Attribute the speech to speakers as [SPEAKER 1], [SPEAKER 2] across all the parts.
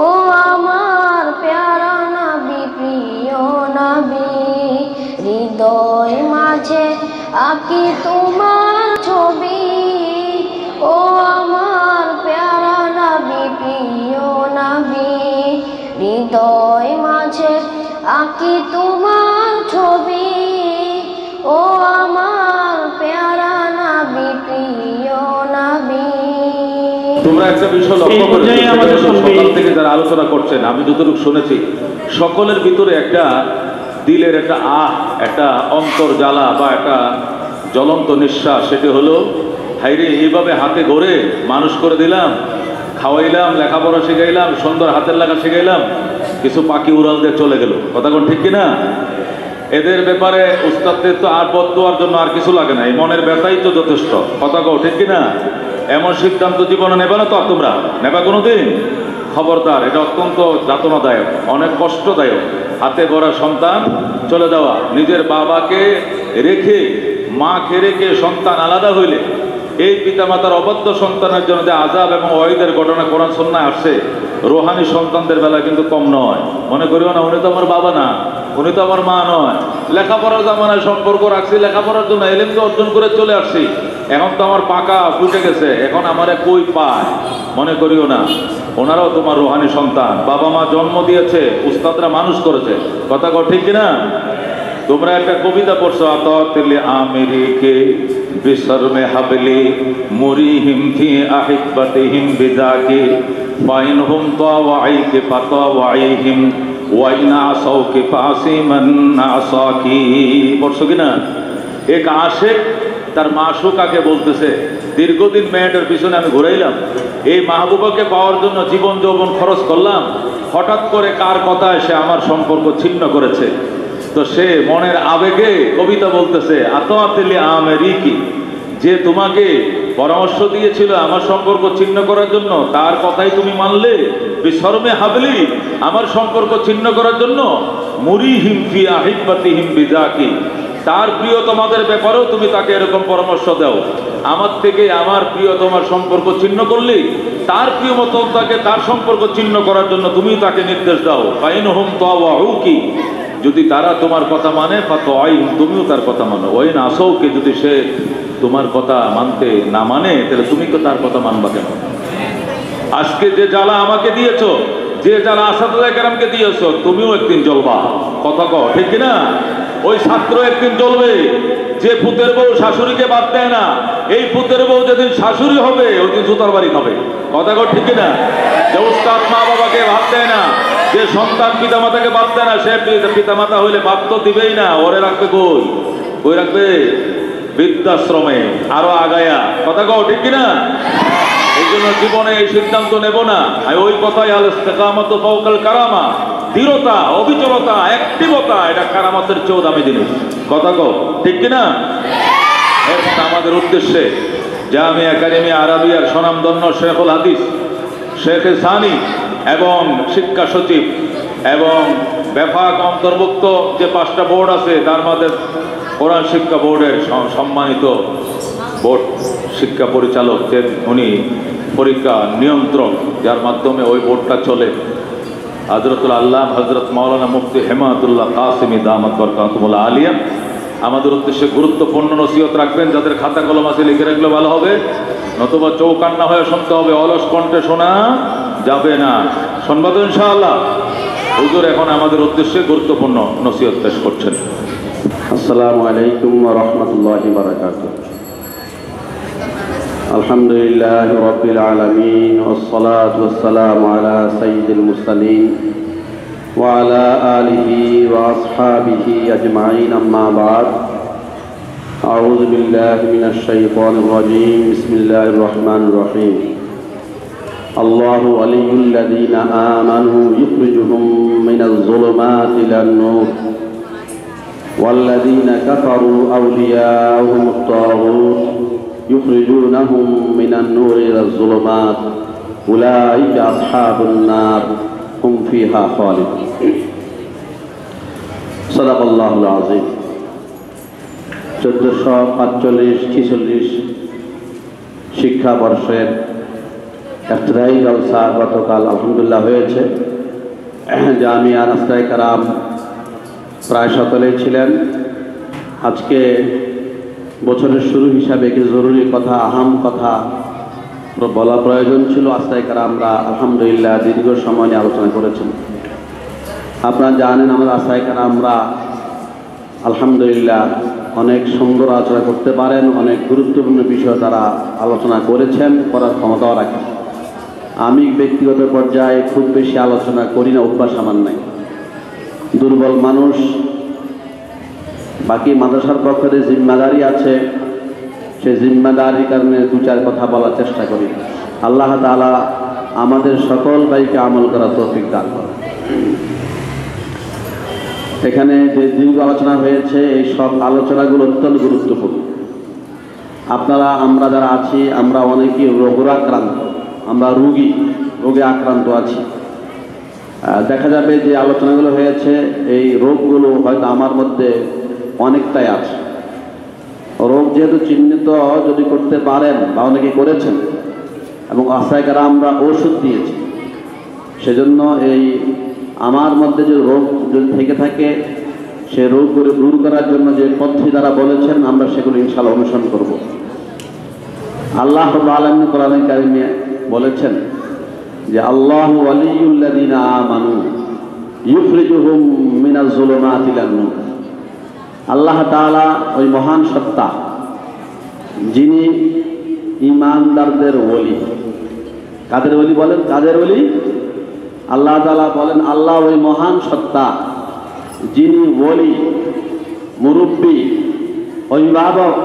[SPEAKER 1] ও আমার প্যারা নবী প্রিয় নবী, হৃদয় মাঝে আঁকি তোমার ছবি। ও আমার প্যারা নবী প্রিয় নবী, হৃদয় মাঝে আঁকি তোমার ছবি। ও আমার প্যারা নবী প্রিয় নবী।
[SPEAKER 2] তোমরা একটা বিষয় লক্ষ্য করেছো, সকাল থেকে যারা আলোচনা করছেন আমি যতটুকু শুনেছি, সকলের ভিতরে একটা দিলের একটা একটা অন্তর জ্বালা বা একটা জ্বলন্ত নিঃশ্বাস। সেটি হলো, হাইরে এইভাবে হাতে গড়ে মানুষ করে দিলাম, খাওয়াইলাম, লেখাপড়া শিখাইলাম, সুন্দর হাতের লেখা শিখাইলাম, কিছু পাখি উড়াল দিয়ে চলে গেল। কথা কোন ঠিক কিনা? এদের ব্যাপারে উস্তাদদের তো আর বদদোয়ার জন্য আর কিছু লাগে না, এই মনের ব্যথাই তো যথেষ্ট। কথা কও ঠিক কিনা? এমন সিদ্ধান্ত জীবনে নেবে না তো আর তোমরা, নেবা কোনোদিন? খবরদার, এটা অত্যন্ত যাতনাদায়ক, অনেক কষ্টদায়ক। হাতে গড়া সন্তান চলে যাওয়া, নিজের বাবাকে রেখে মাকে রেখে সন্তান আলাদা হইলে এই পিতামাতার অবাধ্য সন্তানের জন্য যে আযাব এবং ওয়াইদের ঘটনা কোরআন সুন্নাহয় আসছে, রোহানি সন্তানদের বেলা কিন্তু কম নয়। মনে করিও না উনি তো আমার বাবা না, উনি তো আমার মা নয়। লেখাপড়ার জামানায় সম্পর্ক রাখছি, লেখাপড়ার জন্য এলিম তো অর্জন করে চলে আসছি, এখন তো আমার পাকা ফুটে গেছে, এখন আমারে কই পায়। মনে করিও না, ওনারাও তোমার রোহানি সন্তান। বাবা মা জন্ম দিয়েছে, উস্তাদরা মানুষ করেছে। কথা কও ঠিক কিনা? তোমরা একটা কবিতা পড়ছো, আতাতিল আমিরিকে বিসরমে হাবলি মুরিহিম ফি আহিবাতিহিম বিজাকি ফাইনহুম তাওয়াইকে ফাতাওয়াইহিম ওয়াইনা আসাউকে ফাসিমান আসাকি। পড়ছো কিনা? এক আশিক তার মাশুকাকে বলতেছে, দীর্ঘদিন মেয়েটার পিছনে আমি ঘুরাইলাম, এই মাহবুবাকে পাওয়ার জন্য জীবন যৌবন খরচ করলাম, হঠাৎ করে কার কথায় সে আমার সম্পর্ক ছিন্ন করেছে। তো সে মনের আবেগে কবিতা বলতেছে, আতাতিল আমিরিকি, যে তোমাকে পরামর্শ দিয়েছিল আমার সম্পর্ক ছিন্ন করার জন্য, তার কথাই তুমি মানলে। বিসরমে হাবলি, আমার সম্পর্ক ছিন্ন করার জন্য। মুরিহিম ফি আহিবাতিহিম বিজাকি, তার প্রিয় তোমাদের ব্যাপারেও তুমি তাকে এরকম পরামর্শ দাও। আমার থেকে আমার প্রিয় তোমার সম্পর্ক ছিন্ন করলে, তার প্রিয় মতো তাকে তার সম্পর্ক ছিন্ন করার জন্য তুমি তাকে নির্দেশ দাও। ফাইনহুম তাওয়াউকি, যদি তারা তোমার কথা মানে, ফাতাওয়াইহুম, তুমিও তার কথা মানো। ওয়াইন আসাউকে, যদি সে তোমার কথা মানতে না মানে, তাহলে তুমি তো তার কথা মানবা কেন? আজকে যে জ্বালা আমাকে দিয়েছো, যে জ্বালা আসাদুল্লাহ কেরামকে দিয়েছো, তুমিও একদিন জ্বলবা। কথা কও ঠিক কিনা? ওই ছাত্র একদিন জ্বলবে। যে পুতের বউ শাশুড়িকে বাদ দেয় না, এই পুতের বউ যেদিন শাশুড়ি হবে ওই দিন জুতার বাড়ি খাবে। কথা কও ঠিক কিনা? যে উস্তাদ মা বাবাকে বাদ দেয় না, যে সন্তান পিতামাতাকে বাদ দেয় না, সে পিতামাতা হইলে বাদ তো দিবেই না, ওরে রাখবে কই? কই রাখবে? বৃদ্ধাশ্রমে, আরো আগায়া। কথা কও ঠিক কিনা? এই জন্য জীবনে এই সিদ্ধান্ত নেব না। আমি ওই কথাই, আল ইস্তিকামাত ফাওকাল কারামা, দৃঢ়তা, অবিচলতা, অ্যাক্টিভতা, এটা কারামতের চেয়েও দামি জিনিস। কথা কও ঠিক কিনা? আমাদের উদ্দেশ্যে জামিয়া একাডেমিয়া আরাবিয়ার স্বনামধন্য শেখুল হাদিস শেখ সানি এবং শিক্ষা সচিব এবং ব্যাপক অন্তর্ভুক্ত যে 5টা বোর্ড আছে, তার মধ্যে কোরআন শিক্ষা বোর্ডের সম্মানিত বোর্ড শিক্ষা পরিচালক, যে উনি পরীক্ষা নিয়ন্ত্রক, যার মাধ্যমে ওই বোর্ডটা চলে, হযরতুল আল্লাহ হযরত মাওলানা মুফতি হেমায়েতুল্লাহ কাসেমি দামাত বরকাতুহুল আলিয়া, আমাদের উদ্দেশ্যে গুরুত্বপূর্ণ নসিহত রাখবেন। যাদের খাতা কলম আছে লিখে রাখলে ভালো হবে, নতুবা চৌকান্না হয়ে শুনতে হবে, অলস কণ্ঠে শোনা যাবে না। শুনবা তো ইনশাআল্লাহ? হুজুর এখন আমাদের উদ্দেশ্যে গুরুত্বপূর্ণ নসিহত পেশ করছেন।
[SPEAKER 3] আসসালামু আলাইকুম ওয়া রাহমাতুল্লাহি ওয়া বারাকাতুহু। আলহামদুলিল্লাহি রাব্বিল আলামিন ওয়াস সালাতু ওয়াস সালামু আলা সাইয়্যিদিল মুরসালিন ওয়া আলা আলিহি ওয়া আসহাবিহি আজমাইন, আম্মা বা'দ। আউযু বিল্লাহি মিনাশ শাইতানির রাজীম। বিসমিল্লাহির রহমানির রহিম। আল্লাহু ওয়ালিয়ুল্লাযীনা আমানু ইখরিজুহুম মিনাজ যুলুমাতি ইলান নূর والذين كفروا أولياؤهم الطاغوت يخرجونهم من النور إلى الظلمات أولئك أصحاب النار هم فيها خالدون صدق الله العظيم। 1445-46 শিক্ষাবর্ষের ইফতিদায়ী জলসা গতকাল আলহামদুলিল্লাহ হয়েছে। জামিয়া নাস্তায়ে কেরাম প্রায় সকলেই ছিলেন। আজকে বছরের শুরু হিসাবে কিছু জরুরি কথা, আহাম কথা বলা প্রয়োজন ছিল। নাস্তায়ে কেরামরা আলহামদুলিল্লাহ দীর্ঘ সময় নিয়ে আলোচনা করেছেন। আপনারা জানেন আমরা নাস্তায়ে কেরামরা আলহামদুলিল্লাহ অনেক সুন্দর আলোচনা করতে পারেন, অনেক গুরুত্বপূর্ণ বিষয় তারা আলোচনা করেছেন, করার ক্ষমতাও রাখেন। আমি ব্যক্তিগত পর্যায়ে খুব বেশি আলোচনা করি না, অভ্যাস আমার নাই। দুর্বল মানুষ, বাকি মাদ্রাসার পক্ষে জিম্মাদারি আছে, সেই জিম্মাদারির কারণে দু চার কথা বলার চেষ্টা করি। আল্লাহ তাআলা আমাদের সকল ভাইকে আমল করার তৌফিক দান করেন। এখানে যে দীর্ঘ আলোচনা হয়েছে, এই সব আলোচনাগুলো অত্যন্ত গুরুত্বপূর্ণ। আপনারা, আমরা যারা আছি, আমরা অনেকেই রোগাক্রান্ত, আমরা রোগে আক্রান্ত আছি। দেখা যাবে যে আলোচনাগুলো হয়েছে, এই রোগগুলো হয়তো আমার মধ্যে অনেকটাই আছে। রোগ যেহেতু চিহ্নিত যদি করতে পারেন বা অনেকে করেছেন, এবং নাস্তায়ে কেরাম আমরা ওষুধ দিয়েছি, সেজন্য এই আমার মধ্যে যে রোগ যদি থেকে থাকে, সে রোগগুলো দূর করার জন্য যে পদ্ধতি তারা বলেছেন, আমরা সেগুলো ইনশাআল্লাহ অনুসরণ করব। আল্লাহ রাব্বুল আলামিন কোরআনে কারিমে বলেছেন যে আল্লাহু ওয়ালিয়ুল্লাযিনা আমানু ইউখরিজুহুম মিনাজ যুলুমাতি ইলান নূর। আল্লাহ তাআলা ওই মহান সত্তা, যিনি ঈমানদারদের ওলি। কাদের ওলি বলেন? কাদের ওলি? আল্লাহ তাআলা বলেন আল্লাহ ওই মহান সত্তা, যিনি ওলি, মুরব্বী, অভিভাবক।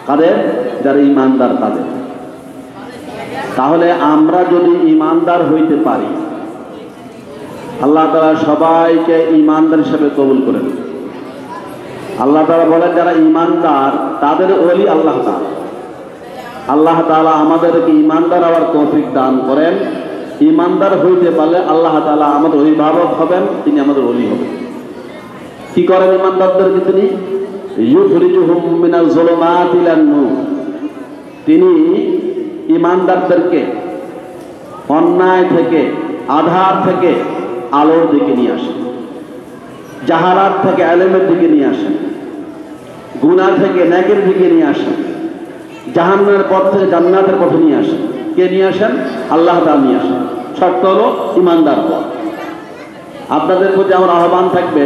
[SPEAKER 3] কাদের? যারা ঈমানদার তাদের। তাহলে আমরা যদি ঈমানদার হইতে পারি, আল্লাহ তাআলা সবাইকে ঈমানদার হিসেবে কবুল করেন। আল্লাহ তাআলা বলেন যারা ঈমানদার তাদের ওলি আল্লাহ তাআলা। আল্লাহ তাআলা আমাদেরকে ঈমানদার হওয়ার তৌফিক দান করেন। ঈমানদার হইতে পারলে আল্লাহ তাআলা আমাদের অভিভাবক হবেন, তিনি আমাদের ওলি হবেন। কি করেন ঈমানদারদেরকে? তিনি ইউখরিজুহুম মিনাজ যুলুমাতি ইলান নূর। তিনি ঈমানদারদেরকে অন্যায় থেকে, আধার থেকে আলোর দিকে নিয়ে আসেন, জাহালাত থেকে ইলমের দিকে নিয়ে আসেন, গুনাহ থেকে নেকির দিকে নিয়ে আসেন, জাহান্নামের পথ থেকে জান্নাতের পথে নিয়ে আসেন। কে নিয়ে আসেন? আল্লাহ তাআলা নিয়ে আসেন। শর্ত হলো ঈমানদার হওয়া। আপনাদের প্রতি আমার আহ্বান থাকবে,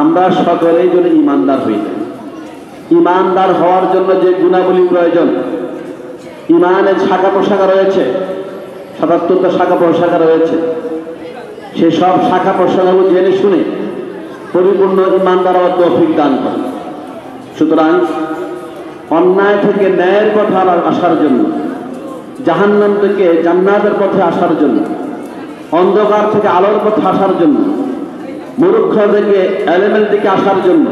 [SPEAKER 3] আমরা সকলেই যদি ঈমানদার হই। ঈমানদার হওয়ার জন্য যে গুণাবলী প্রয়োজন, ঈমানের শাখা প্রশাখা রয়েছে, ৭৭টা শাখা প্রশাখা রয়েছে। সেই সব শাখা প্রশাখাগুলো জেনে শুনে পরিপূর্ণ ঈমানদার হওয়ার তৌফিক দান করেন। সুতরাং অন্যায় থেকে ন্যায়ের পথে আসার জন্য, জাহান্নাম থেকে জান্নাতের পথে আসার জন্য, অন্ধকার থেকে আলোর পথে আসার জন্য, মূর্খ থেকে ইলমের দিকে আসার জন্য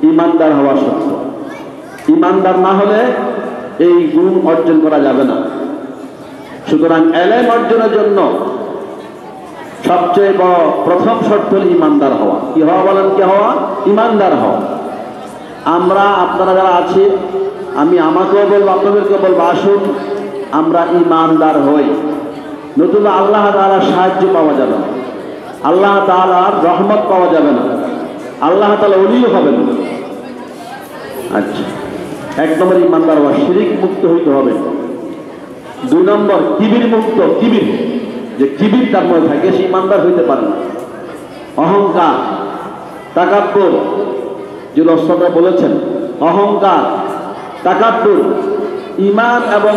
[SPEAKER 3] ঈমানদার হওয়া সত্য। ঈমানদার না হলে এই গুণ অর্জন করা যাবে না। সুতরাং ইলম অর্জনের জন্য সবচেয়ে বড় প্রথম শর্ত হল ঈমানদার হওয়া। কি হওয়া বলেন? কি হওয়া? ঈমানদার হওয়া। আমরা, আপনারা যারা আছি, আমি আমাকেও বলবো, আপনাদেরকেও বলবো, আসুন আমরা ঈমানদার হই। নতুবা আল্লাহ তাআলার সাহায্য পাওয়া যাবে না, আল্লাহ তাআলার রহমত পাওয়া যাবে না, আল্লাহ তাআলা ওলিও হবেন না। আচ্ছা, ১ নম্বর ঈমানদার হওয়া, শিরিক মুক্ত হইতে হবে। ২ নম্বর কিবির মুক্ত। কিবির, যে কিবির তার মধ্যে থাকে, সে ঈমানদার হইতে পারে না। অহংকার, তাকাব্বুর, যে রাসূলুল্লাহ বলেছেন, অহংকার, তাকাব্বুর, ঈমান এবং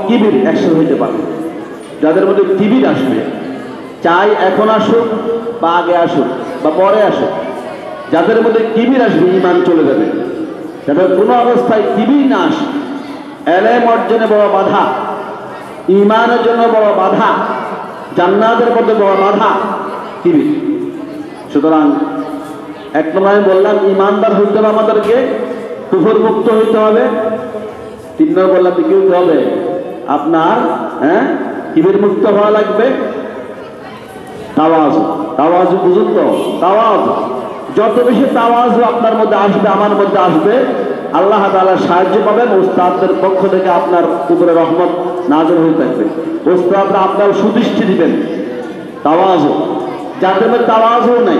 [SPEAKER 3] কিবির একসাথে হইতে পারে। যাদের মধ্যে কিবির আসবে, চাই এখন আসুক বা আগে আসুক বা পরে আসুক, যাদের মধ্যে কিবির আসবে, ঈমান চলে যাবে। যাদের কোনো অবস্থায় কিবির না আসে, ইলম অর্জনে বড় বাধা, ঈমানের জন্য বড় বাধা, জান্নাতের পথে বড় বাধা কিবির। সুতরাং ১ নম্বর আমি বললাম ঈমানদার হইতে হবে আমাদেরকে, কুফর মুক্ত হইতে হবে। ৩ নম্বর বললাম কি হইতে হবে? আপনার কিবির মুক্ত হওয়া লাগবে। তাওয়াজু, তাওয়াজু বুঝুন তো? তাওয়াজু, যত বেশি তাওয়াজু আপনার মধ্যে আসবে, আমার মধ্যে আসবে, আল্লাহ তাআলার সাহায্য পাবেন। উস্তাদদের পক্ষ থেকে আপনার উপরে রহমত নাযিল হয়ে থাকবে। ওস্তাদরা আপনার সুদৃষ্টি দিবেন, তাওয়াজু, যাদের মধ্যে তাওয়াজু নাই।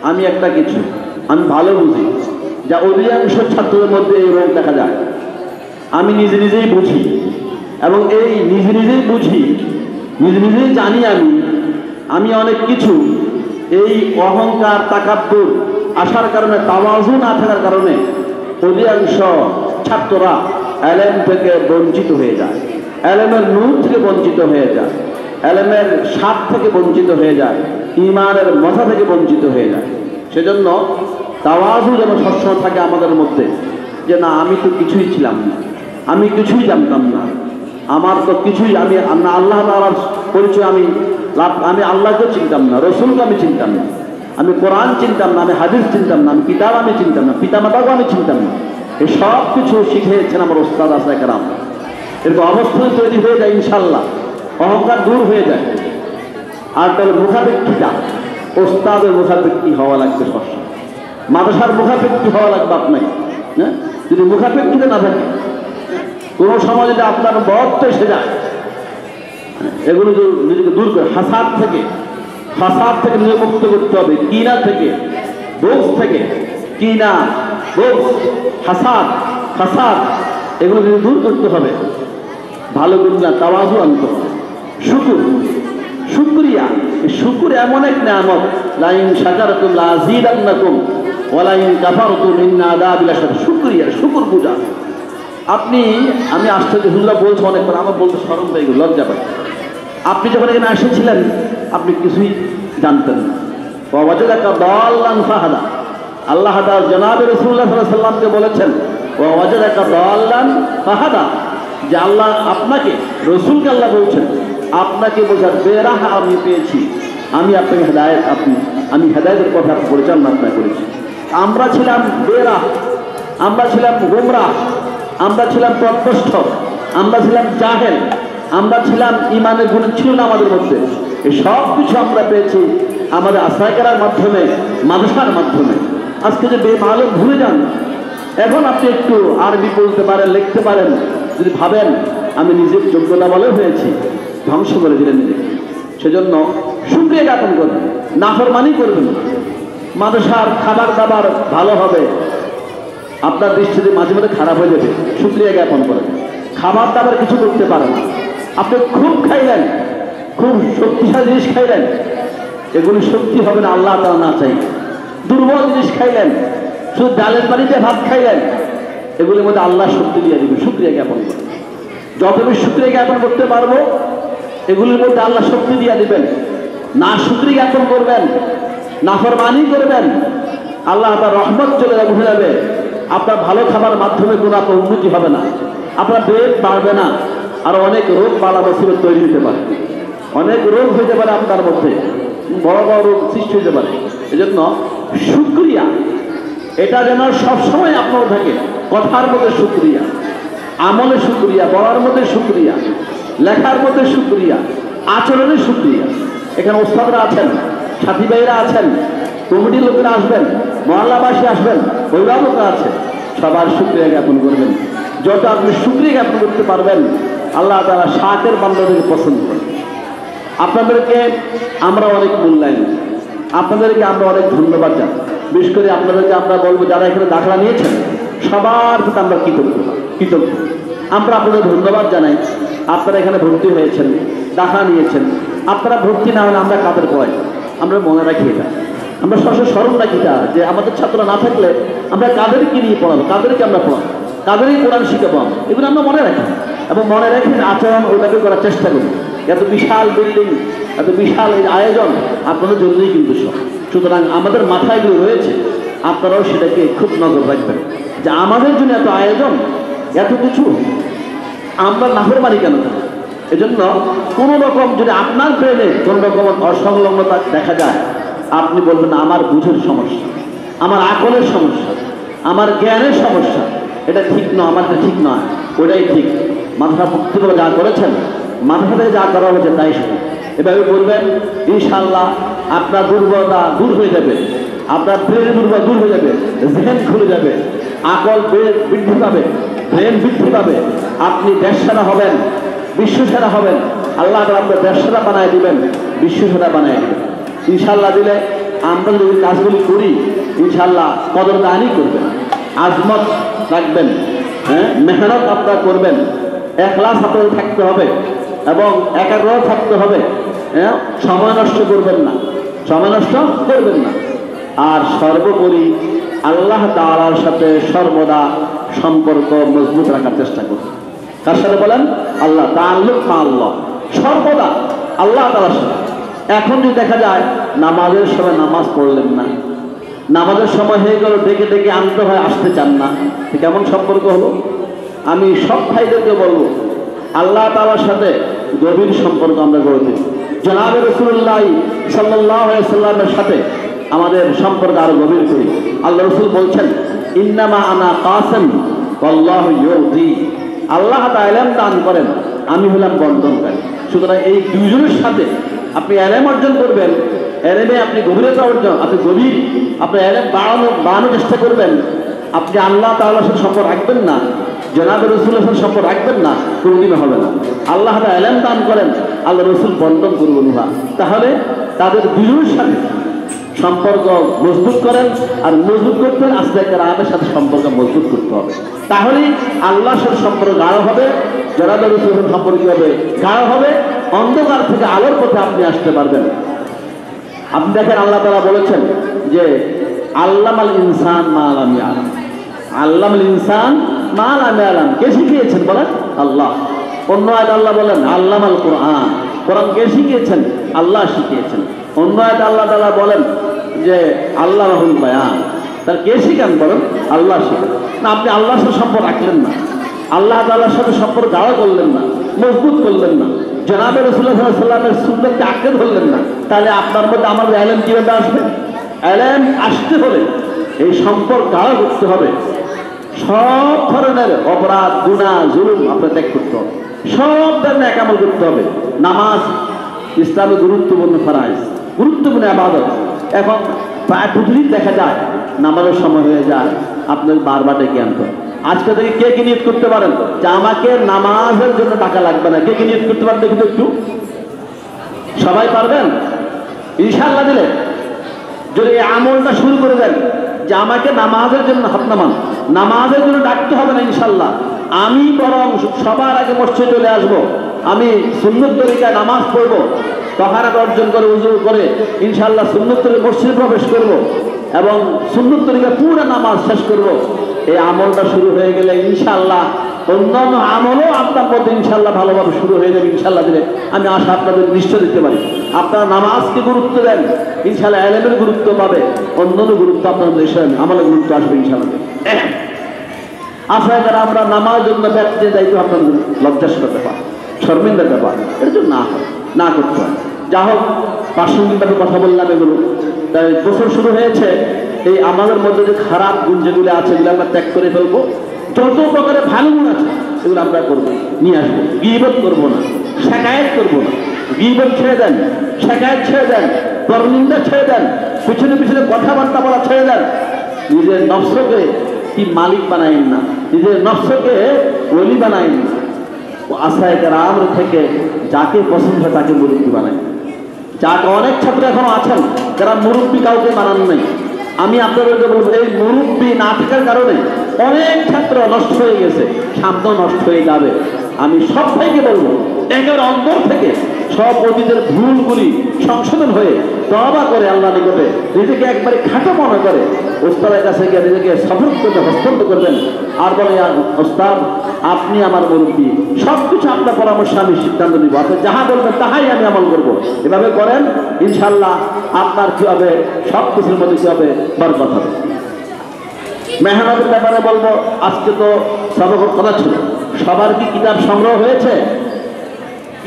[SPEAKER 3] আমি একটা কিছু আমি ভালো বুঝি, যা অধিকাংশ ছাত্রদের মধ্যে এই রোগ দেখা যায়। আমি নিজে নিজেই বুঝি, এবং এই নিজে নিজেই বুঝি, নিজে নিজেই জানি। আমি অনেক কিছু এই অহংকার তাকাব্বুর আসার কারণে, তাওয়াজু না থাকার কারণে অধিকাংশ ছাত্ররা এলেম থেকে বঞ্চিত হয়ে যায়, এলেমের নূর থেকে বঞ্চিত হয়ে যায়, এলেমের স্বাদ থেকে বঞ্চিত হয়ে যায়, ঈমানের মজা থেকে বঞ্চিত হয়ে যায়। সেজন্য তাওয়াজু যেন সবসময় থাকে আমাদের মধ্যে, যে না আমি তো কিছুই ছিলাম না, আমি কিছুই জানতাম না, আমার তো কিছুই, আমি আল্লাহ তাআলার পরিচয় আমি আল্লাহকে চিনতাম না, রসুলকে আমি চিনতাম না, আমি কোরআন চিনতাম না, আমি হাদিস চিনতাম না, আমি কিতাব আমি চিনতাম না, পিতামাতাকেও আমি চিনতাম না। এই সব কিছু শিখিয়েছেন আমার ওস্তাদ আসায় কেরাম। এরকম অবস্থায় তৈরি হয়ে যায় ইনশাল্লাহ, অহংকার দূর হয়ে যায়। আর তার মুখাপেক্ষিতা, ওস্তাদের মুখাপেক্ষী হওয়া লাগবে সবসময়, মাদ্রাসার মুখাপেক্ষী হওয়া লাগবে আপনাকে। হ্যাঁ, যদি মুখাপেক্ষিতে না থাকে, কোনো সময় যদি আপনার বরত্ব এসে যায়, এগুলো নিজেকে দূর করে ফাসাদ থেকে নিজে মুক্ত করতে হবে, কিনা থেকে, দোষ থেকে, কিনা, দোষ, ফাসাদ এগুলো যদি দূর করতে হবে, ভালো গুণা তাওয়াজু আনতে হবে। শুকরিয়া, শুকুর এমন এক নিয়ামত, লাইন শাকারতুম লাযীদান্নাকুম ওয়া লাইন কাফারতুম ইন্না আযাবি লাশাদীদ। শুকুর বুঝা। আমি আশ্চর্য, হুজুরা বলছে অনেকবার, আমার বলতে শরম পেয়ে গেল, লজ্জা পাই। আপনি যখন এখানে এসেছিলেন আপনি কিছুই জানতেন না। ওয়াজাদাকা দাল্লান ফাহাদা, আল্লাহ তাআলা জনাবে রাসূলুল্লাহ সাল্লাল্লাহু আলাইহি ওয়াসাল্লামকে বলেছেন ওয়াজাদাকা দাল্লান ফাহাদা, যে আল্লাহ আপনাকে, রসুলকে আল্লাহ বলছেন আপনাকে বোঝার বেরাহ আমি পেয়েছি, আমি আপনাকে আমি হেদায়েতের কথা পরিচালনা আপনাকে করেছি। আমরা ছিলাম বেরাহ, আমরা ছিলাম গোমরাহ, আমরা ছিলাম পথভ্রষ্ট, আমরা ছিলাম জাহেল, আমরা ছিলাম ইমানের গুণ ছিল না আমাদের মধ্যে। এই সব কিছু আমরা পেয়েছি আমাদের আশরায়ে মাধ্যমে, মাদ্রাসার মাধ্যমে। আজকে যে বেমালুম ভুলে যান, এখন আপনি একটু আরবি বলতে পারেন, লিখতে পারেন, যদি ভাবেন আমি নিজের যোগ্যতা বলে হয়েছি, ধ্বংস করে দিলেন নিজেকে। সেজন্য শুকরিয়া জ্ঞাপন করবেন, নাফরমানি করবেন। মাদ্রাসার খাবার দাবার ভালো হবে, আপনার দৃষ্টিতে মাঝে মাঝে খারাপ হয়ে যাবে, শুকরিয়া জ্ঞাপন করেন। খাবার দাবার কিছু করতে পারে না, আপনি খুব খাইলেন, খুব শক্তিশালী জিনিস খাইলেন, এগুলি শক্তি হবে না আল্লাহ তাআলা না চাই। দুর্বল জিনিস খাইলেন, শুধু ডালের পানিতে ভাত খাইলেন, এগুলির মধ্যে আল্লাহ শক্তি দিয়ে দিবে। শুকরিয়া জ্ঞাপন করেন, যত বেশি শুকরিয়া জ্ঞাপন করতে পারবো এগুলির মধ্যে আল্লাহ শক্তি দিয়ে দিবেন। না শুকরিয়া জ্ঞাপন করবেন, নাফরমানি করবেন, আল্লাহ তার রহমত চলে যাবে, আপনার ভালো খাবার মাধ্যমে কোনো আপনার উন্নতি হবে না, আপনার পেট বাড়বে না, আর অনেক রোগ বালা মুসিবত তৈরি হতে পারে, অনেক রোগ হইতে পারে আপনার মধ্যে, বড় বড় রোগ সৃষ্টি হতে পারে। এই জন্য শুকরিয়া এটা যেন সবসময় আপনার থাকে, কথার মধ্যে শুকরিয়া, আমলে শুকরিয়া, বলার মধ্যে শুকরিয়া, লেখার মধ্যে শুকরিয়া, আচরণে শুকরিয়া। এখানে ওস্তাদরা আছেন, সাথী ভাইরা আছেন, কমিটির লোকেরা আসবেন, মহল্লাবাসী আসবেন, অভিভাবকরা আছে, সবার শুকরিয়া জ্ঞাপন করবেন। যত আপনি শুকরিয়া জ্ঞাপন করতে পারবেন আল্লাহ তাআলা শাকের বান্দাদেরকে পছন্দ করেন। আপনাদেরকে আমরা অনেক মূল্যায়ন, আপনাদেরকে আমরা অনেক ধন্যবাদ জানাই। বিশেষ করে আপনাদেরকে আমরা বলবো যারা এখানে দাখলা নিয়েছেন সবার প্রতি আমরা কৃতজ্ঞ। আমরা আপনাদের ধন্যবাদ জানাই, আপনারা এখানে ভর্তি হয়েছেন, দাখলা নিয়েছেন। আপনারা ভর্তি না হলে আমরা কাদের পড়াই, আমরা মনে রাখি এটা, আমরা সবসময় স্মরণ রাখি এটা, যে আমাদের ছাত্ররা না থাকলে আমরা কাদেরকে নিয়ে পড়াবো, কাদেরকে আমরা পড়াবো, কাদেরই কোরআন শিখাবো, এগুলো আমরা মনে রাখি, এবং মনে রেখে আচরণ ওইভাবে করার চেষ্টা করি। এত বিশাল বিল্ডিং, এত বিশাল এই আয়োজন আপনাদের জন্যই কিন্তু সব। সুতরাং আমাদের মাথায় এগুলো রয়েছে, আপনারাও সেটাকে খুব নজর রাখবেন যে আমাদের জন্য এত আয়োজন, এত কিছু, আমরা নাফরমানি কেন? এজন্য কোনো রকম যদি আপনার ব্রেনে কোনো রকম অসংলগ্নতা দেখা যায়, আপনি বলবেন আমার বুঝের সমস্যা, আমার আকলের সমস্যা, আমার জ্ঞানের সমস্যা, এটা ঠিক নয়, আমার ঠিক নয়, ওটাই ঠিক। মাথা ভক্তি করে যা করেছেন, মাথা থেকে যা করা হয়েছে তাই শুনে এভাবে বলবেন, ইনশাআল্লাহ আপনার দুর্বলতা দূর হয়ে যাবে, আপনার ব্রেন দুর্বল দূর হয়ে যাবে, জেহেন খুলে যাবে, আকল বৃদ্ধি পাবে, ব্রেন বৃদ্ধি পাবে, আপনি দেশসেরা হবেন, বিশ্বসেরা হবেন, আল্লাহ তাআলা আপনার দেশসেরা বানায় দিবেন, বিশ্বসেরা বানায় দিবেন ইনশাআল্লাহ। দিলে আমরা যদি কাজগুলি করি ইনশাআল্লাহ কদরদানি করবেন, আজমত রাখবেন, হ্যাঁ, মেহনত আপনারা করবেন, ইখলাস আপনাদের থাকতে হবে এবং একাগ্র থাকতে হবে, হ্যাঁ, সময় নষ্ট করবেন না, সময় নষ্ট করবেন না। আর সর্বোপরি আল্লাহ তাআলার সাথে সর্বদা সম্পর্ক মজবুত রাখার চেষ্টা করবেন। কার সাথে বলেন? আল্লাহ, তাআল্লুক মা আল্লাহ, সর্বদা আল্লাহ তাআলার সাথে। এখন যদি দেখা যায় নামাজের সময় নামাজ পড়লেন না, নামাজের সময় হয়ে গেল, ডেকে ডেকে আনতে হয়, আসতে চান না, কেমন সম্পর্ক হলো? আমি সব ভাইদেরকে বলবো আল্লাহ তাআলার সাথে গভীর সম্পর্ক আমরা গড়ে তুলি। জনাবে রাসূলুল্লাহ সাল্লাল্লাহু আলাইহি সাল্লামের সাথে আমাদের সম্পর্ক আরো গভীর করি। আল্লাহ রাসূল বলছেন, ইন্নামা আনা কাসিম ওয়াল্লাহু ইউতি, আল্লাহ তাআলা ইলম দান করেন, আমি হলাম বন্টনকারী। সুতরাং এই দুইজনের সাথে আপনি ইলম অর্জন করবেন, ইলমে আপনি গভীরতা অর্জন, আপনি গভীর আপনি ইলম বাড়ানোর চেষ্টা করবেন। আপনি আল্লাহ তাআলার সাথে সম্পর্ক রাখবেন না, জনাবে রাসূলের সাথে সম্পর্ক রাখবেন না, কোনোদিনও হবে না। আল্লাহ তাআলা ইলম দান করেন, আল্লাহ রাসূল বন্টন করবেন না। তাহলে তাদের দুজনের সাথে সম্পর্ক মজবুত করেন, আর মজবুত করতে হলে আস্তে রামের সাথে সম্পর্ক মজবুত করতে হবে। তাহলেই আল্লাহর সাথে সম্পর্ক গাঢ় হবে, জনাবে রাসূলের সাথে সম্পর্ক হবে গাঢ় হবে, অন্ধকার থেকে আলোর পথে আপনি আসতে পারবেন। আপনি দেখেন আল্লাহ তাআলা বলেছেন যে আল্লামাল ইনসান মা লাম ইয়ালাম, আল্লামাল ইনসান মা লাম ইয়ালাম, কে শিখিয়েছেন বলেন? আল্লাহ। অন্য আয়াতে আল্লাহ বলেন আল্লামাল কোরআন, কোরআন কে শিখিয়েছেন? আল্লাহ শিখিয়েছেন। অন্য আয়াতে আল্লাহ তাআলা বলেন যে আল্লাহুল বায়ান, তার কে শিখান বলেন? আল্লাহ শিখান। না, আপনি আল্লাহর সাথে সম্পর্ক রাখলেন না, আল্লাহ তাআলার সাথে সম্পর্ক গাঢ় করলেন না, মজবুত করলেন না, জনাবে রাসূলুল্লাহ সাল্লাল্লাহু আলাইহি ওয়াসাল্লামের সুন্নাতকে আঁকড়ে ধরলেন না, তাহলে আপনার মধ্যে আমার ইলম কিভাবে আসবে? ইলম আসতে হলে এই সম্পর্ক গাঢ় করতে হবে। সব ধরনের অপরাধ, গুনাহ, জুলুম আপনার ত্যাগ করতে হবে, সব ধরনের নেক আমল করতে হবে। নামাজ ইসলামের গুরুত্বপূর্ণ ফরজ, গুরুত্বপূর্ণ ইবাদত। এখন প্রায় প্রতিদিন দেখা যায় নামাজের সময় হয়ে যায়, আপনাকে বারবার ডেকে আনতে হবে। আজকে থেকে কে কি নিয়ত করতে পারেন যে আমাকে নামাজের জন্য টাকা লাগবে না? কে কি নিয়ত করতে পারেন দেখুন একটু? সবাই পারবেন ইনশাআল্লাহ? দিলে যদি এই আমলটা শুরু করে দেন যে আমাকে নামাজের জন্য, হাত নামান, নামাজের জন্য ডাকতে হবে না ইনশাআল্লাহ, আমি বরং সবার আগে মসজিদে চলে আসবো, আমি সুন্নত তরিকায় নামাজ পড়বো, তাহারাত অর্জন করে উযু করে ইনশাআল্লাহ সুন্নত তরিকায় মসজিদে প্রবেশ করব এবং সুন্নত তরিকায় পুরো নামাজ শেষ করব। এই আমলটা শুরু হয়ে গেলে ইনশাআল্লাহ অন্যান্য আমলও আপনার মধ্যে ইনশাআল্লাহ ভালোভাবে শুরু হয়ে যাবে ইনশাআল্লাহ। দিলে আমি আশা আপনাদের নিশ্চয় দিতে পারি, আপনারা নামাজকে গুরুত্ব দেন, ইনশাআল্লাহ ইলমের গুরুত্ব পাবে, অন্যান্য গুরুত্ব আপনাদের দেশের আমলের গুরুত্ব আসবে ইনশাআল্লাহ। আশা করি আমরা নামাজের জন্য ব্যক্তি দায়িত্ব আপনাদের লজ্জাস্কর ব্যাপার, শর্মিন্দার ব্যাপার, এর জন্য না করতে হয়। যা হোক, প্রাসঙ্গিকভাবে কথা বললাম এগুলো। তাই বছর শুরু হয়েছে, এই আমাদের মধ্যে যে খারাপ গুণ যেগুলো আছে এগুলো আমরা ত্যাগ করে ফেলবো, যত প্রকারের ভালো গুণ আছে এগুলো আমরা করবো, নিয়ে আসবো। গীবত করবো না, শিকায়েত করবো না, গীবত ছেড়ে দেন, শিকায়েত ছেড়ে দেন, পরনিন্দা ছেড়ে দেন, পিছনে পিছনে কথাবার্তা বলা ছেড়ে দেন। নিজের নফসকে কি মালিক বানাইন না, নিজের নফসকে ওলি বানাইন না। আশায় কেরাম থেকে যাকে পছন্দ হয় তাকে মুরব্বী বানায়। যাকে অনেক ছাত্র এখনো আছেন যারা মুরব্বী কাউকে বানান নাই, আমি আপনাদেরকে বলবো এই মুরব্বী না থাকার কারণে অনেক ছাত্র নষ্ট হয়ে গেছে, সামনে নষ্ট হয়ে যাবে। আমি সব ভাইকে বলবো একের অন্তর থেকে সব অতীতের ভুলগুলি সংশোধন হয়ে তওবা করে আল্লাহ নিকটে নিজেকে একবারে খাটো মনে করে ওস্তাদের কাছে গিয়ে নিজেকে সফল করতে হস্তান্তর করবেন আর বলে, ওস্তাদ আপনি আমার মুরব্বী, সব কিছু আপনার পরামর্শ আমি সিদ্ধান্ত নিব, আপনি যাহা বলবেন তাহাই আমি আমল করবো। এভাবে করেন ইনশাল্লাহ আপনার কি হবে, সব কিছুর মধ্যে কি হবে, বরকত হবে। মেহনতের ব্যাপারে বলবো, আজকে তো সবকের কথা ছিল, সবার কি কিতাব সংগ্রহ হয়েছে?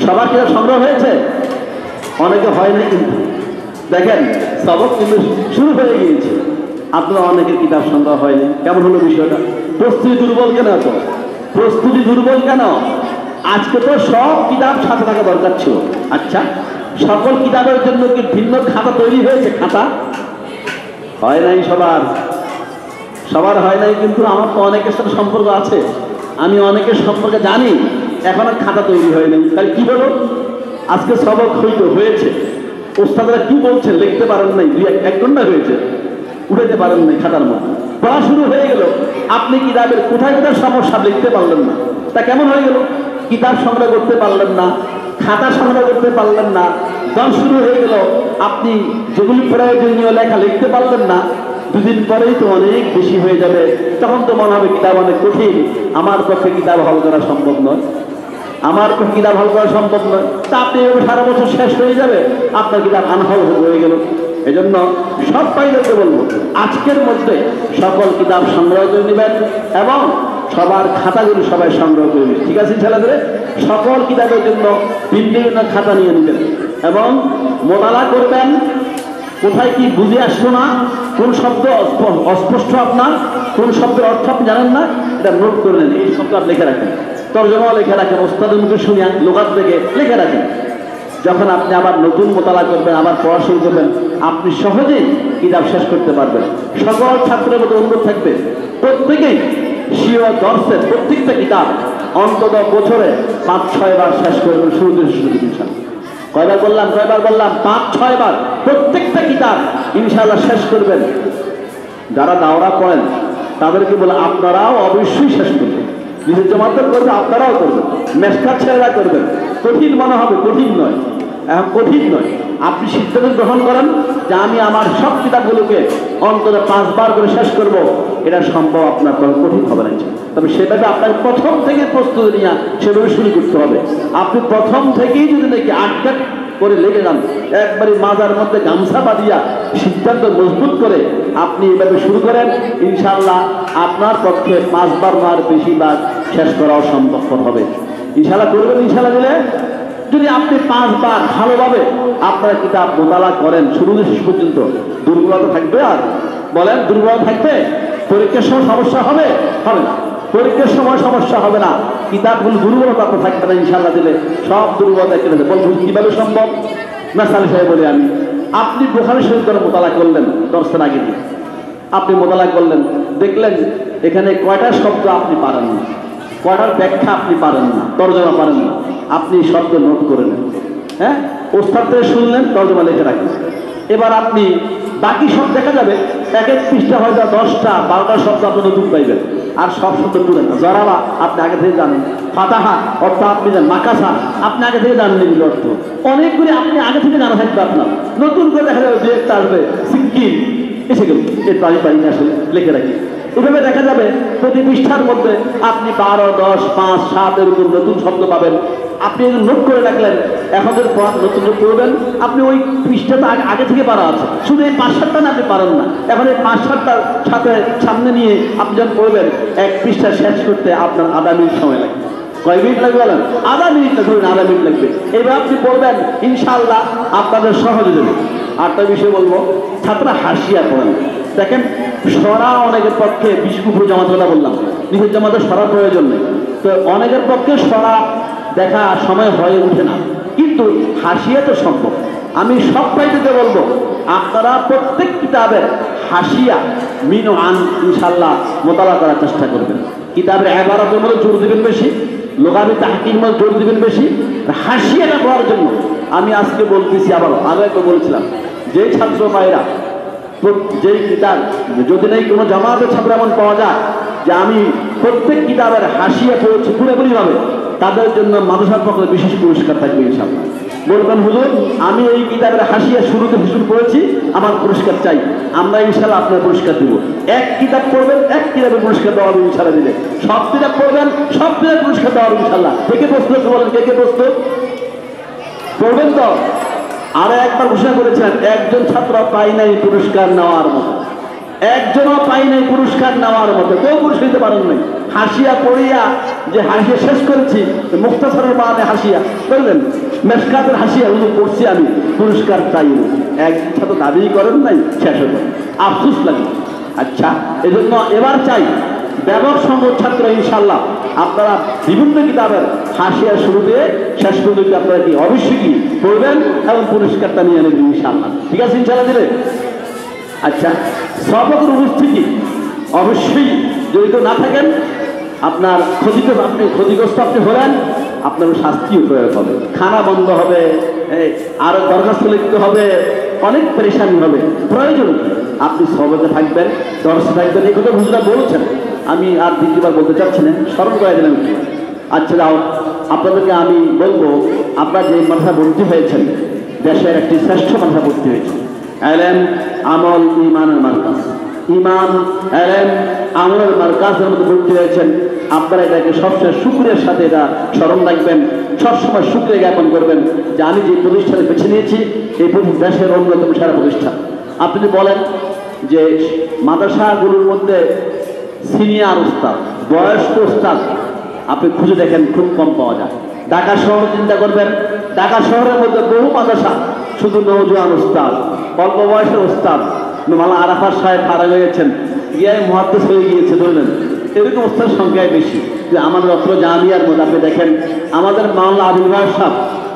[SPEAKER 3] সবার কিতাব সংগ্রহ হয়েছে? অনেকে হয় না, কিন্তু দেখেন সবক কিন্তু শুরু হয়ে গিয়েছে, আপনারা অনেকের কিতাব সংগ্রহ হয়নি। কেমন হলো বিষয়টা? প্রস্তুতি দুর্বল কেন? এত প্রস্তুতি দুর্বল কেন? আজকে তো সব কিতাব সাথে থাকা দরকার ছিল। আচ্ছা, সকল কিতাবের জন্য কি ভিন্ন খাতা তৈরি হয়েছে? খাতা হয় নাই, সবার হয় নাই। কিন্তু আমার তো অনেকের সাথে সম্পর্ক আছে, আমি অনেকের সম্পর্কে জানি। এখনো খাতা তৈরি হয়নি। তাহলে কি হলো? আজকে সবক হয়তো হয়েছে, ওস্তাদরা কি বলছে লিখতে পারেন নাই, 1 ঘন্টা হয়েছে, উঠাতে পারেন নাই খাতার মধ্যে। পড়া শুরু হয়ে গেল, আপনি কিতাবের কোথায় কোথায় সমস্যা লিখতে পারলেন না। তা কেমন হয়ে গেল? কিতাব সংগ্রহ করতে পারলেন না, খাতা সংগ্রহ করতে পারলেন না, দল শুরু হয়ে গেল, আপনি যেগুলি প্রয়োজনীয় লেখা লিখতে পারলেন না। দুদিন পরেই তো অনেক বেশি হয়ে যাবে, তখন তো মনে হবে কিতাব অনেক কঠিন, আমার পক্ষে কিতাব হল করা সম্ভব নয়, আমার পক্ষে কিতাব হল করা সম্ভব নয়। তা আপনি সারা বছর শেষ হয়ে যাবে, আপনার কিতাব আনহল হয়ে গেল। এজন্য সব পাইলটকে বলবো, আজকের মধ্যে সকল কিতাব সংগ্রহ করে নেবেন এবং সবার খাতাগুলি সবাই সংগ্রহ করে নেবেন। ঠিক আছে ছেলেদের? সকল কিতাবের জন্য বিভিন্ন খাতা নিয়ে নেবেন এবং মোতালা করবেন। কোথায় কি বুঝে আসলো না, কোন শব্দ অস্পষ্ট, আপনার কোন শব্দের অর্থ আপনি জানেন না, এটা নোট করে নেন। এই শব্দ আপনি লিখে রাখেন, তর্জমাও লিখে রাখেন, ওস্তাদের মুখে শুনিয়া লোকাত থেকে লিখে রাখেন। যখন আপনি আবার নতুন মোতালা করবেন, আবার পড়া শুরু করবেন, আপনি সহজেই কিতাব শেষ করতে পারবেন। সকল ছাত্রের মধ্যে অনুরোধ থাকবে, প্রত্যেকেই স্বীয় দর্শের প্রত্যেকটা কিতাব অন্তত বছরে 5-6 বার শেষ করবেন। শুরুতে কয়বার বললাম? 5-6 বার প্রত্যেকটা কিতাব ইনশাআল্লাহ শেষ করবেন। যারা দাওরা পড়েন তাদেরকে বলে আপনারাও অবশ্যই শেষ করবেন। নিজের জমাতে করবে, আপনারাও করবেন, মেশকাত ছেলেরা করবেন। কঠিন মনে হবে, কঠিন নয়, এখন কঠিন নয়। আপনি সিদ্ধান্ত গ্রহণ করেন যে আমি আমার সব কিতাবগুলোকে অন্তত 5 বার করে শেষ করব, এটা সম্ভব আপনার, কঠিন হবে না। তবে সেভাবে আপনার প্রথম থেকে প্রস্তুতি নিয়ে সেভাবে শুরু করতে হবে। আপনি প্রথম থেকেই যদি নাকি আটকাট করে লেগে যান, একবারে মাজার মধ্যে গামছা বাঁধিয়া সিদ্ধান্ত মজবুত করে আপনি এভাবে শুরু করেন, ইনশাআল্লাহ আপনার পক্ষে 5 বার নয় বেশি বার শেষ করাও সম্ভবপর হবে। ইনশাআল্লাহ করবেন। ইনশাআল্লাহ দিলে যদি আপনি 5 বার ভালোভাবে আপনার কিতাব মোতালা করেন শুরু থেকে শেষ পর্যন্ত, দুর্বলতা থাকবে? আর বলেন, দুর্বলতা থাকবে? পরীক্ষার সময় সমস্যা হবে? হবে না। পরীক্ষার সময় সমস্যা হবে না, কিতাবগুলো দুর্বলতা আপনার থাকবে না। ইনশাআল্লাহ দিলে সব দুর্বলতা কেটে যাবে। বলুন কিভাবে সম্ভব? মেসালি সাহেব বলি আমি, আপনি বুখারী শরীফ করে মোতালা করলেন, দর্শন আগে দিয়ে আপনি মোতালা করলেন, দেখলেন এখানে কয়টা শব্দ আপনি পারেন না, কয়টার ব্যাখ্যা আপনি পারেন না, তর্জমা পারেন না, আপনি শব্দ নোট করে নেন। হ্যাঁ, ওস্তাদ থেকে শুনলেন, তর্জমা লিখে রাখেন। এবার আপনি বাকি সব দেখা যাবে, 1 পৃষ্ঠা হয়তো 10টা 12টা শব্দ আপনি নতুন পাইবেন, আর সব শব্দ তুলেন না। জরাবা আপনি আগে থেকে জানেন, ফাতাহা অর্থ আপনি জানেন, মাকাসা আপনি আগে থেকে জানেন, এগুলো অর্থ অনেকগুলি আপনি আগে থেকে জানা থাকবে আপনার। নতুন করে দেখা যাবে 2-1টা আসবে, সিকিম এসে গেল, এর পারি না আসলে লিখে রাখি। এভাবে দেখা যাবে প্রতি পৃষ্ঠার মধ্যে আপনি 12, 10, 5, 7 এরকম নতুন শব্দ পাবেন। আপনি নোট করে রাখলেন, এখন যদি নতুন পড়বেন, আপনি ওই পৃষ্ঠাটা আগে থেকে পারা আছে, শুধু এই 5-7টা না আপনি পারেন না। এখন এই 5-7টার সাথে সামনে নিয়ে আপনি যখন পড়বেন, 1 পৃষ্ঠা শেষ করতে আপনার আধা মিনিট সময় লাগবে। কয় মিনিট লাগবে বলেন? আধা মিনিট ধরুন, আধা মিনিট লাগবে। এবার আপনি পড়বেন, ইনশাআল্লাহ আপনাদের সহজে দেবে। আরেকটা বিষয় বলবো, ছাত্ররা হাসিয়া পড়েন। দেখেন, সরা অনেকের পক্ষে বিষ্ণুপুর জামাত কথা বললাম, নিজের জামাতে সরা প্রয়োজন নেই, তো অনেকের পক্ষে সরা দেখা সময় হয়ে ওঠে না, কিন্তু হাসিয়া তো সম্ভব। আমি সব পাইতে বলবো, আপনারা প্রত্যেক কিতাবের হাসিয়া মিনো আন ইনশাল্লাহ মোতালা করার চেষ্টা করবেন। কিতাবের 11 মধ্যে জোর দিবেন বেশি, লোকাবি তাহকির মধ্যে জোর দিবেন বেশি, হাসিয়াটা করার জন্য। আমি আজকে বলতেছি, আবার আগে তো বলছিলাম, যে ছাত্র ভাইরা যেই কিতাব, যদি নেই কোনো জামাতের ছাত্র এমন পাওয়া যায় যে আমি প্রত্যেক কিতাবের হাসিয়া পড়েছি পুরোপুরিভাবে, তাদের জন্য মাদ্রাসার পক্ষে বিশেষ পুরস্কার থাকবে ইনশাআল্লাহ। বলবেন, হুজুর আমি এই কিতাবের হাসিয়া শুরুতে শুরু করেছি, আমার পুরস্কার চাই। আমরা ইনশাআল্লাহ আপনার পুরস্কার দিব। 1 কিতাব পড়বেন, 1 কিতাবের পুরস্কার দেওয়া হবে ইনশাআল্লাহ দিলে। সব কিতাব পড়বেন, সব কিতাবের পুরস্কার দেওয়া হবে ইনশাআল্লাহ। কে প্রস্তুত বলেন? কে প্রস্তুত? পড়বেন তো? আরো একবার ঘোষণা করেছেন, একজন ছাত্র পাই নাই পুরস্কার নেওয়ার মতো, একজনও পাই নাই পুরস্কার নেওয়ার মতো, কেউ পুরস্কার দিতে পারেন নাই। হাসিয়া পড়িয়া যে হাসিয়া শেষ করেছি, মুখতাসারের মানে হাসিয়া করলেন, মেশকাতের হাসিয়া হুজুর পড়ছি আমি, পুরস্কার চাই না। একজন ছাত্র দাবি করেন নাই, শেষ হয়ে আফসোস লাগে। আচ্ছা, এজন্য এবার চাই ব্যবহার সংঘ ছাত্র ইনশাআল্লাহ আপনারা বিভিন্ন কিতাবের হাসিয়া শুরু দিয়ে শেষ পর্যন্ত আপনারা কি অবশ্যই কি পড়বেন এবং পুরস্কারটা নিয়ে নেবেন ইনশাআল্লাহ। ঠিক আছে ইনশাআল্লাহ দিলে? আচ্ছা, সবকের উপস্থিতি অবশ্যই জড়িত না থাকেন, আপনার ক্ষতিগ্রস্ত আপনি হলেন, আপনার শাস্তিও প্রয়োগ হবে, খানা বন্ধ হবে, আরো দরখাস্ত লিখতে হবে, অনেক পরেশানি হবে। প্রয়োজন আপনি সবকে থাকবেন, দর্শে থাকবেন, এই কথা হুজুরা বলেছেন। আমি আর দ্বিতীয়বার বলতে চাচ্ছি না, স্মরণ করে দিলাম কি। আচ্ছা যাও, আপনাদেরকে আমি বলবো, আপনারা যে মাদ্রাসা ভর্তি হয়েছেন, দেশের একটি শ্রেষ্ঠ মাদ্রাসা ভর্তি হয়েছে, এলেম আমল ইমানের মার্কাজ, ইমান এলেম আমলের মার্কাজের মধ্যে ভর্তি হয়েছেন। আপনারা এটাকে সবসময় শুকরিয়ার সাথে এটা স্মরণ রাখবেন, সবসময় শুকরিয়া জ্ঞাপন করবেন যে আমি যে প্রতিষ্ঠানে বেছে নিয়েছি এই দেশের অন্যতম সেরা প্রতিষ্ঠান। আপনি যদি বলেন যে মাদ্রাসাগুলোর মধ্যে সিনিয়র উস্তাদ, বয়স্ক উস্তাদ আপনি খুঁজে দেখেন খুব কম পাওয়া যায়। ঢাকা শহর চিন্তা করবেন, ঢাকা শহরের মধ্যে বহু মাদ্রাসা শুধু নওজোয়ান উস্তাদ, অল্প বয়সের উস্তাদ, মালা আরাফাত সাহেব ফারা হয়েছেন, ইয়াই মুহাদ্দিস হয়ে গিয়েছে বললেন, এরকম উস্তাদের সংখ্যায় বেশি। যে আমাদের অত্র জামিয়ার মধ্যে আপনি দেখেন আমাদের মাওলানা আবুল বাশার সাহেব,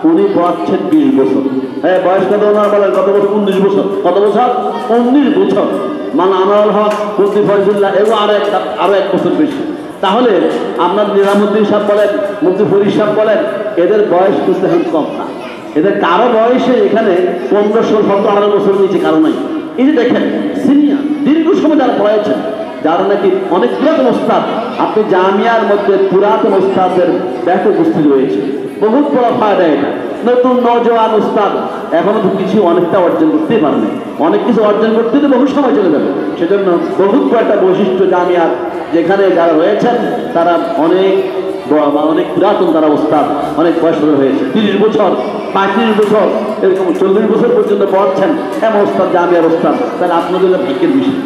[SPEAKER 3] উনি পড়াচ্ছেন 20 বছর। হ্যাঁ, বয়স কত ওনার বলেন? কত বছর? 19 বছর। কত বছর? 19 বছর। মাওলানা আনোয়ারুল হক, মুফতি ফয়জুল্লাহ, এও আরো এক বছর বেশি। তাহলে আপনার নিজামুদ্দিন সাহেব বলেন, মুফতি ফরিদ সাহেব বলেন, এদের বয়স কিন্তু এখন কম না। এদের কারো বয়সে এখানে 15, 16, 17, 18 বছর নিচে কারো নাই। এই যে দেখেন সিনিয়র দীর্ঘ সময় যারা পড়াইছেন, যারা নাকি অনেক পুরাতন ওস্তাদ, আপনি জামিয়ার মধ্যে পুরাতন ওস্তাদের ব্যাপক উপস্থিত রয়েছে, বহুত বড় ফায়দা এটা। নতুন নওজোয়ান উস্তাদ এখনো তো কিছু অনেকটা অর্জন করতে পারেনি, অনেক কিছু অর্জন করতে তো বহু সময় চলে যাবে। সেজন্য বহুত একটা বৈশিষ্ট্য জামিয়ার, যেখানে যারা রয়েছেন তারা অনেক পুরাতন, তারা ওস্তাদ, অনেক বয়স হয়েছে, 30 বছর, 35 বছর, এরকম 40 বছর পর্যন্ত পড়ছেন এমন ওস্তাদ জামিয়ার ওস্তাদ। তাহলে আপনাদের ভাগ্যের বিষয়।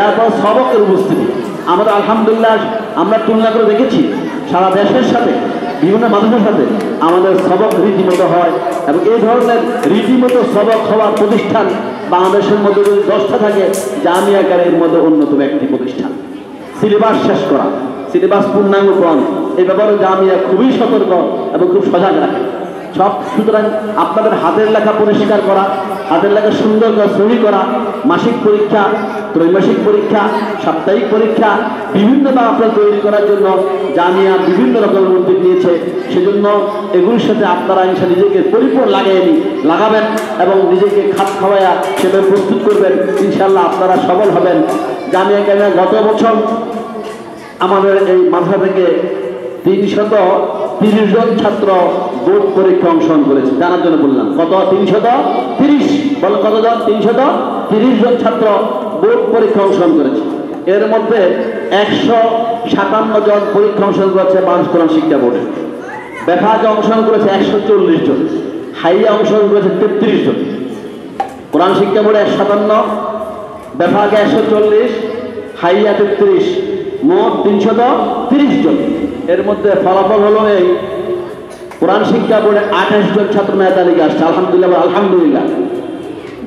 [SPEAKER 3] এরপর সবকের উপস্থিতি আমরা আলহামদুলিল্লাহ আমরা তুলনা করে দেখেছি সারা দেশের সাথে, বিভিন্ন মানুষের সাথে আমাদের সবক রীতিমতো হয়। এবং এই ধরনের রীতিমতো সবক হওয়ার প্রতিষ্ঠান বাংলাদেশের মধ্যে যদি 10টা থাকে, জামিয়াকারের মধ্যে অন্যতম একটি প্রতিষ্ঠান। সিলেবাস শেষ করা, সিলেবাস পূর্ণাঙ্গকরণ, এই ব্যাপারে জামিয়া খুবই সতর্ক এবং খুব সজাগ রাখে সব। সুতরাং আপনাদের হাতের লেখা পরিষ্কার করা, হাতের লেখা সুন্দর করে সহি করা, মাসিক পরীক্ষা, ত্রৈমাসিক পরীক্ষা, সাপ্তাহিক পরীক্ষা, বিভিন্নভাবে আপনার তৈরি করার জন্য জামিয়া বিভিন্ন রকমের উদ্যোগ নিয়েছে। সেজন্য এগুলির সাথে আপনারা ইনশাআল্লাহ নিজেকে পরিপূর্ণ লাগাবেন এবং নিজেকে খাপ খাওয়াইয়া সেভাবে প্রস্তুত করবেন। ইনশাআল্লাহ আপনারা সফল হবেন। জামিয়া কামিয়া গত বছর আমাদের এই মাদ্রাসা থেকে 330 জন ছাত্র বোর্ড পরীক্ষা অংশগ্রহণ করেছে। জানার জন্য বললাম, কত? 330। বলো কত জন? 330 জন ছাত্র বোর্ড পরীক্ষা অংশগ্রহণ করেছে। এর মধ্যে 157 জন পরীক্ষা অংশগ্রহণ করেছে বাংলাদেশ কোরআন শিক্ষা বোর্ডে। বেফাকে অংশগ্রহণ করেছে 140 জন, হাইয়া অংশগ্রহণ করেছে 33 জন। কোরআন শিক্ষা বোর্ডে 157, বেফাকে 140, হাইয়া 33, মোট 330 জন। এর মধ্যে ফলাফল হলো এই, কোরআন শিক্ষা বোর্ডে 28 জন ছাত্র মেধা লিগে আসছে, আলহামদুলিল্লাহ আলহামদুলিল্লাহ।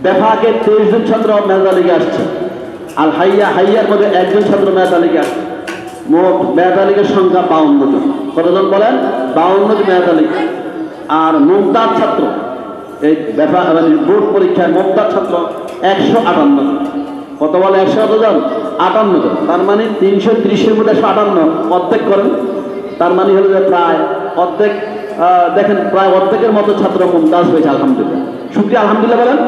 [SPEAKER 3] বেফাকে 23 জন ছাত্র মেধা লিগে আসছে। আর হাইয়ার মধ্যে 1 জন ছাত্র মেধা লিগে আসছে। মোট মেধা লিগের সংখ্যা 52 জন। কতজন বলেন? 52 জন মেধা লিগ। আর মুমতাজ ছাত্র এই বোর্ড পরীক্ষায় মুমতাজ ছাত্র 158 জন। কত বলে? 100 জন? 58 জন। তার মানে 330-এর মধ্যে 158, অর্ধেক করেন। তার মানে হলো যে প্রায় অর্ধেক, দেখেন প্রায় অর্ধেকের মতো ছাত্র মুমতাজ হয়েছে, আলহামদুলিল্লাহ। শুকরিয়া আলহামদুলিল্লাহ বলেন।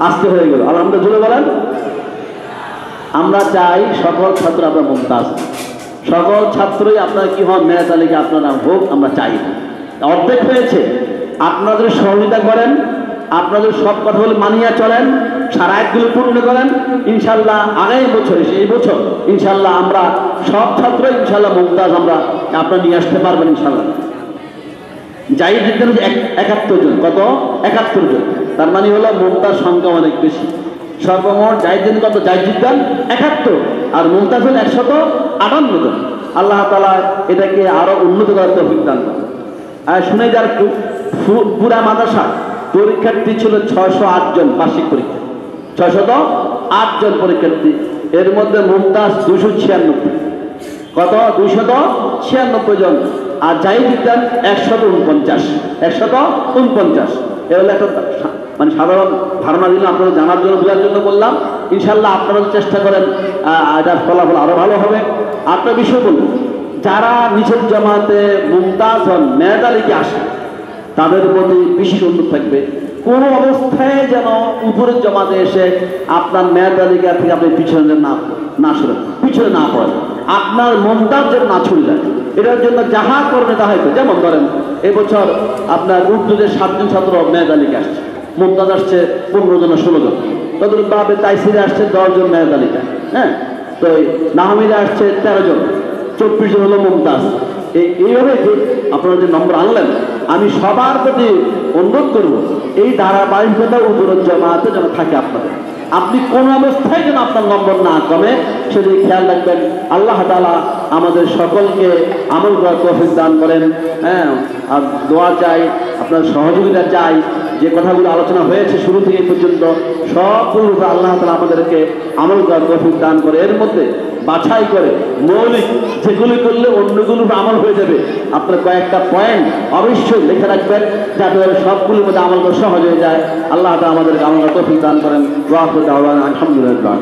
[SPEAKER 3] আসতে হয়ে গেল, আলহামদুলিল্লাহ জুড়ে বলেন। আমরা চাই সকল ছাত্র আপনার মুমতাজ, সকল ছাত্রই আপনার কি হন, মেধা তালিকা আপনারা হোক, আমরা চাই। অর্ধেক হয়েছে, আপনাদের সহযোগিতা করেন, আপনাদের সব কথা বলে মানিয়া চলেন, সারায়াতগুলো পূর্ণ করেন। ইনশাল্লাহ আগামী বছরে, সেই বছর ইনশাল্লাহ আমরা সব ছাত্র ইনশাল্লাহ মুমতাজ আমরা আপনারা নিয়ে আসতে পারবেন ইনশাল্লাহ। যাই জিদ্দান 71 জন। কত? 71 জন। তার মানে হলো মুমতাজ সংখ্যা অনেক বেশি। সর্বমোট জাহিদিন কত? জাহিদিন 71 আর মুমতাজ হল 158 জন। আল্লাহ তাআলা এটাকে আরো উন্নত করার তৌফিক দান করেন। আর শুনে যার পুরা মাদ্রাসা পরীক্ষার্থী ছিল 608 জন, বার্ষিক পরীক্ষা 608 জন পরীক্ষার্থী। এর মধ্যে মুমতাজ 296। কত? 296 জন। আর জাহিদিন 149। 149। এ হলো একটা মানে সাধারণ ধারণা দিলাম, আপনারা জানার জন্য, বোঝার জন্য বললাম। ইনশাল্লাহ আপনারা চেষ্টা করেন, এটার ফলাফল আরো ভালো হবে। আপনার বিষয় বলুন, যারা নিচের জামাতে মুমতাজ হন, মেধালিকে আসে, তাদের প্রতি বিশেষ অনুরোধ থাকবে কোনো অবস্থায় যেন উপরের জমাতে এসে আপনার মেধালিকা থেকে আপনি পিছনে না সরেন, পিছনে না পড়েন, আপনার মুমতাজ যেন না ছুড়ে যায়। এটার জন্য যাহা করবে তা হয়তো, যেমন ধরেন এবছর আপনার উর্দুদের 7 জন ছাত্র মেধালিকা আসছে, মুমতাজ আসছে 15 জন 16 জন, তদুরভাবে তাইসিরে আসছে 10 জন মেধালিকা, হ্যাঁ, তো নাহমিদে আসছে 13 জন, 24 জন হলো মুমতাজ। এইভাবে যে আপনারা যে নম্বর আনলেন, আমি সবার প্রতি অনুরোধ করব এই ধারাবাহিকতা উপরের জমাতে যেন থাকে আপনাদের। আপনি কোন অবস্থায় যেন আপনার নম্বর না কমে সেদিকে খেয়াল রাখবেন। আল্লাহ তাআলা আমাদের সকলকে আমল করার তৌফিক দান করেন। হ্যাঁ, আর দোয়া চাই, আপনার সহযোগিতা চাই। যে কথাগুলো আলোচনা হয়েছে শুরু থেকে পর্যন্ত সবগুলোর উপর আল্লাহ তাআলা আমাদেরকে আমল করার তৌফিক দান করে, এর মধ্যে বাছাই করে মৌলিক যেগুলি করলে অন্যগুলোর আমল হয়ে যাবে, আপনার কয়েকটা পয়েন্ট অবশ্যই লিখে রাখবেন যাতে সবগুলোর মধ্যে আমল করা সহজ হয়ে যায়। আল্লাহ তাআলা আমাদেরকে আমল করার তৌফিক দান করেন। ওয়া আখিরু দাওয়ানা আলহামদুলিল্লাহ।